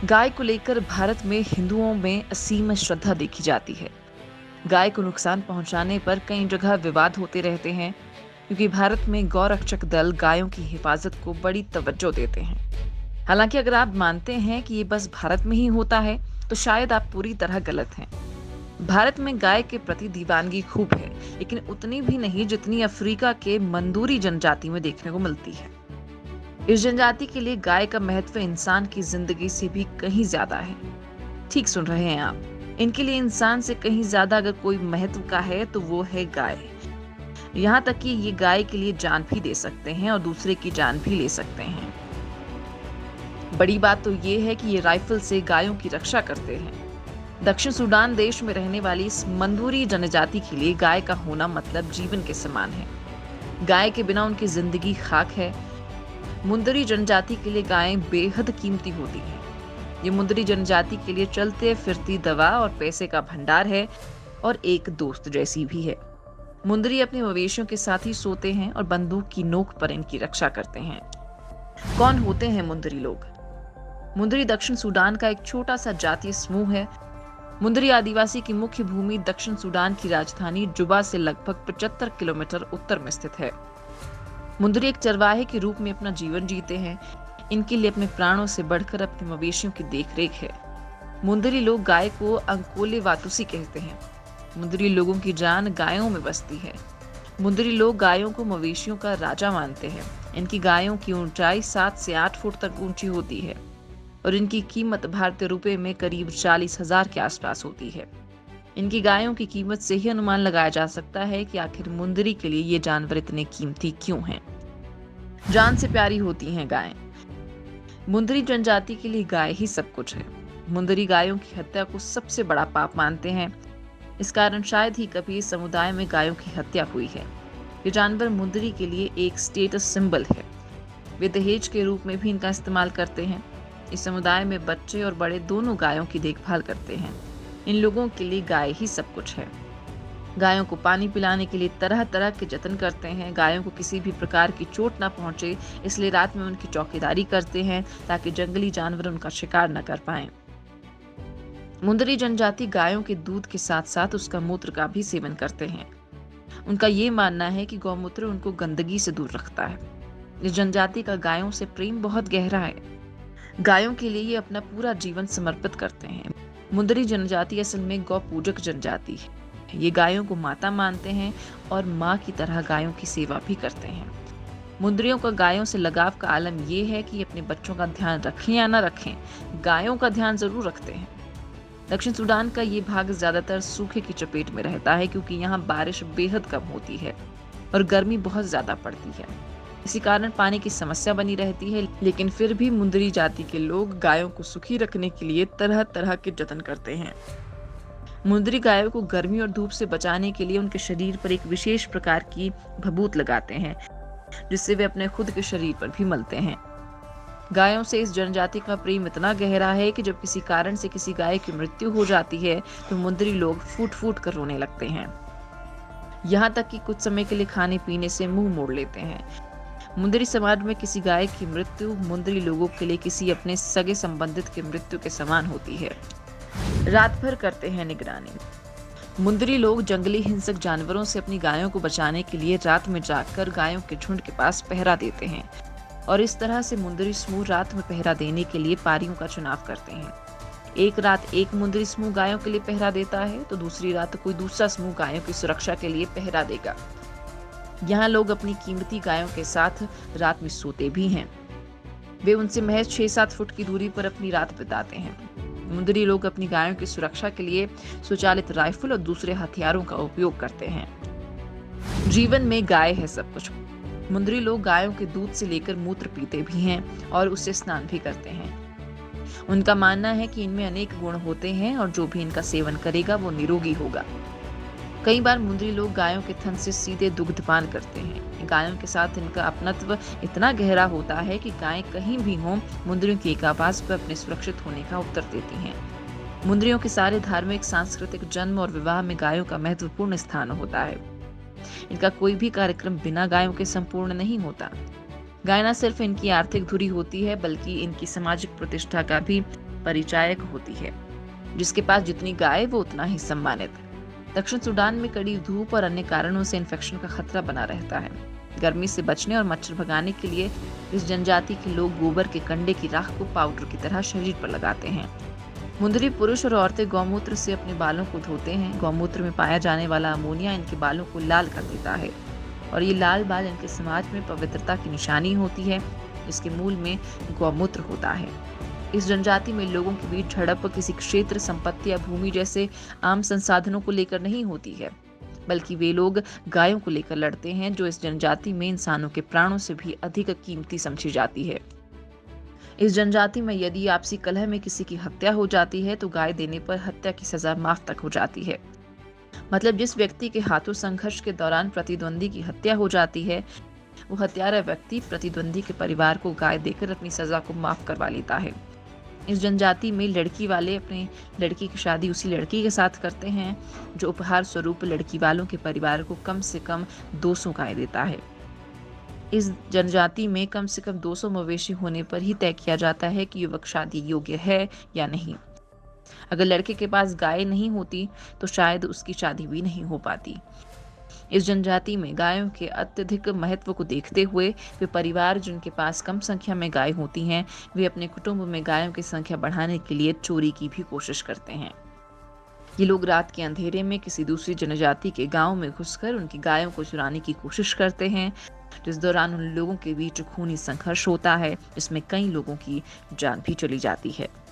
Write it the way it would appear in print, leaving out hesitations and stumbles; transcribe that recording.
गाय को लेकर भारत में हिंदुओं में असीम श्रद्धा देखी जाती है। गाय को नुकसान पहुंचाने पर कई जगह विवाद होते रहते हैं, क्योंकि भारत में गौरक्षक दल गायों की हिफाजत को बड़ी तवज्जो देते हैं। हालांकि अगर आप मानते हैं कि ये बस भारत में ही होता है, तो शायद आप पूरी तरह गलत हैं। भारत में गाय के प्रति दीवानगी खूब है, लेकिन उतनी भी नहीं जितनी अफ्रीका के मंदूरी जनजाति में देखने को मिलती है। इस जनजाति के लिए गाय का महत्व इंसान की जिंदगी से भी कहीं ज्यादा है। ठीक सुन रहे हैं आप, इनके लिए इंसान से कहीं ज्यादा अगर कोई महत्व का है तो वो है गाय। यहाँ तक कि ये गाय के लिए जान भी दे सकते हैं और दूसरे की जान भी ले सकते हैं। बड़ी बात तो ये है कि ये राइफल से गायों की रक्षा करते हैं। दक्षिण सूडान देश में रहने वाली इस मंदूरी जनजाति के लिए गाय का होना मतलब जीवन के समान है। गाय के बिना उनकी जिंदगी खाक है। मुंदरी जनजाति के लिए गायें बेहद कीमती होती हैं। ये मुंदरी जनजाति के लिए चलते फिरती दवा और पैसे का भंडार है और एक दोस्त जैसी भी है। मुंदरी अपने मवेशियों के साथ ही सोते हैं और बंदूक की नोक पर इनकी रक्षा करते हैं। कौन होते हैं मुंदरी लोग? मुंदरी दक्षिण सूडान का एक छोटा सा जातीय समूह है। मुंदरी आदिवासी की मुख्य भूमि दक्षिण सूडान की राजधानी जुबा से लगभग 75 किलोमीटर उत्तर में स्थित है। मुंदरी एक चरवाहे के रूप में अपना जीवन जीते हैं। इनके लिए अपने प्राणों से बढ़कर अपने मवेशियों की देखरेख है। मुंदरी लोग गाय को अंकोले वातुसी कहते हैं। मुंदरी लोगों की जान गायों में बसती है। मुंदरी लोग गायों को मवेशियों का राजा मानते हैं। इनकी गायों की ऊंचाई 7 से 8 फुट तक ऊंची होती है और इनकी कीमत भारतीय रुपए में करीब 40,000 के आसपास होती है। इनकी गायों की कीमत से ही अनुमान लगाया जा सकता है कि आखिर मुंदरी के लिए ये जानवर इतने कीमती क्यों हैं। जान से प्यारी होती हैं गायें। मुंदरी जनजाति के लिए गाय ही सब कुछ है। मुंदरी गायों की हत्या को सबसे बड़ा पाप मानते हैं। इस कारण शायद ही कभी इस समुदाय में गायों की हत्या हुई है। ये जानवर मुंदरी के लिए एक स्टेटस सिंबल है। वे दहेज के रूप में भी इनका इस्तेमाल करते हैं। इस समुदाय में बच्चे और बड़े दोनों गायों की देखभाल करते हैं। इन लोगों के लिए गाय ही सब कुछ है। गायों को पानी पिलाने के लिए तरह तरह के जतन करते हैं। गायों को किसी भी प्रकार की चोट ना पहुंचे, इसलिए रात में उनकी चौकीदारी करते हैं ताकि जंगली जानवर उनका शिकार न कर पाएं। मुंदरी जनजाति गायों के दूध के साथ साथ उसका मूत्र का भी सेवन करते हैं। उनका ये मानना है कि गौमूत्र उनको गंदगी से दूर रखता है। इस जनजाति का गायों से प्रेम बहुत गहरा है। गायों के लिए ये अपना पूरा जीवन समर्पित करते हैं। मुंदरी जनजाति असल में गौ पूजक जनजाति है। ये गायों को माता मानते हैं और माँ की तरह गायों की सेवा भी करते हैं। मुंदरियों का गायों से लगाव का आलम ये है कि अपने बच्चों का ध्यान रखें या ना रखें, गायों का ध्यान जरूर रखते हैं। दक्षिण सूडान का ये भाग ज्यादातर सूखे की चपेट में रहता है, क्योंकि यहाँ बारिश बेहद कम होती है और गर्मी बहुत ज्यादा पड़ती है। इसी कारण पानी की समस्या बनी रहती है, लेकिन फिर भी मुंदरी जाति के लोग गायों को सुखी रखने के लिए तरह तरह के जतन करते हैं। मुंदरी गायों को गर्मी और धूप से बचाने के लिए उनके शरीर पर एक विशेष प्रकार की भभूत लगाते हैं, जिससे वे अपने खुद के शरीर पर भी मलते हैं। गायों से इस जनजाति का प्रेम इतना गहरा है कि जब किसी कारण से किसी गाय की मृत्यु हो जाती है तो मुंदरी लोग फूट फूट कर रोने लगते हैं। यहाँ तक कि कुछ समय के लिए खाने पीने से मुंह मोड़ लेते हैं। मुंदरी समाज में किसी गाय की मृत्यु मुंदरी लोगों के लिए किसी अपने सगे संबंधित की मृत्यु के समान होती है। रात भर करते हैं निगरानी। मुंदरी लोग जंगली हिंसक जानवरों से अपनी गायों को बचाने के लिए रात में जागकर गायों के झुंड के पास पहरा देते हैं और इस तरह से मुंदरी समूह रात में पहरा देने के लिए पारियों का चुनाव करते हैं। एक रात एक मुंदरी समूह गायों के लिए पहरा देता है तो दूसरी रात कोई दूसरा समूह गायों की सुरक्षा के लिए पहरा देगा। यहाँ लोग अपनी कीमती गायों के साथ रात में सोते भी हैं। वे उनसे महज 6-7 फुट की दूरी पर अपनी रात बिताते हैं। मुंदरी लोग अपनी गायों की सुरक्षा के लिए स्वचालित राइफल और दूसरे हथियारों का उपयोग करते हैं। जीवन में गाय है सब कुछ। मुंदरी लोग गायों के दूध से लेकर मूत्र पीते भी हैं और उससे स्नान भी करते हैं। उनका मानना है कि इनमें अनेक गुण होते हैं और जो भी इनका सेवन करेगा वो निरोगी होगा। कई बार मुंदरी लोग गायों के थन से सीधे दुग्धपान करते हैं। गायों के साथ इनका अपनत्व इतना गहरा होता है कि गायें कहीं भी हों, मुंदरियों की एक आवाज पर अपने सुरक्षित होने का उत्तर देती हैं। मुंदरियों के सारे धार्मिक, सांस्कृतिक, जन्म और विवाह में गायों का महत्वपूर्ण स्थान होता है। इनका कोई भी कार्यक्रम बिना गायों के संपूर्ण नहीं होता। गाय न सिर्फ इनकी आर्थिक धुरी होती है, बल्कि इनकी सामाजिक प्रतिष्ठा का भी परिचायक होती है। जिसके पास जितनी गाय वो उतना ही सम्मानित। दक्षिण सूडान में कड़ी धूप और अन्य कारणों से इन्फेक्शन का खतरा बना रहता है। गर्मी से बचने और मच्छर भगाने के लिए इस जनजाति के लोग गोबर के कंडे की राख को पाउडर की तरह शरीर पर लगाते हैं। मुंदरी पुरुष और औरतें गौमूत्र से अपने बालों को धोते हैं। गौमूत्र में पाया जाने वाला अमोनिया इनके बालों को लाल कर देता है और ये लाल बाल इनके समाज में पवित्रता की निशानी होती है। इसके मूल में गौमूत्र होता है। इस जनजाति में लोगों के बीच झड़प किसी क्षेत्र, संपत्ति या भूमि जैसे आम संसाधनों को लेकर नहीं होती है, बल्कि वे लोग गायों को लेकर लड़ते हैं, जो इस जनजाति में इंसानों के प्राणों से भी अधिक कीमती समझी जाती है। इस जनजाति में यदि आपसी कलह में किसी की हत्या हो जाती है तो गाय देने पर हत्या की सजा माफ तक हो जाती है। मतलब जिस व्यक्ति के हाथों संघर्ष के दौरान प्रतिद्वंदी की हत्या हो जाती है, वो हत्यारा व्यक्ति प्रतिद्वंदी के परिवार को गाय देकर अपनी सजा को माफ करवा लेता है। इस जनजाति में लड़की वाले अपने लड़की की शादी उसी लड़की के साथ करते हैं जो उपहार स्वरूप लड़की वालों के परिवार को कम से कम 200 गाय देता है। इस जनजाति में कम से कम 200 मवेशी होने पर ही तय किया जाता है कि युवक शादी योग्य है या नहीं। अगर लड़के के पास गाय नहीं होती तो शायद उसकी शादी भी नहीं हो पाती। इस जनजाति में गायों के अत्यधिक महत्व को देखते हुए वे परिवार जिनके पास कम संख्या में गाय होती हैं, वे अपने कुटुंब में गायों की संख्या बढ़ाने के लिए चोरी की भी कोशिश करते हैं। ये लोग रात के अंधेरे में किसी दूसरी जनजाति के गांव में घुसकर उनकी गायों को चुराने की कोशिश करते हैं, जिस दौरान उन लोगों के बीच खूनी संघर्ष होता है, जिसमें कई लोगों की जान भी चली जाती है।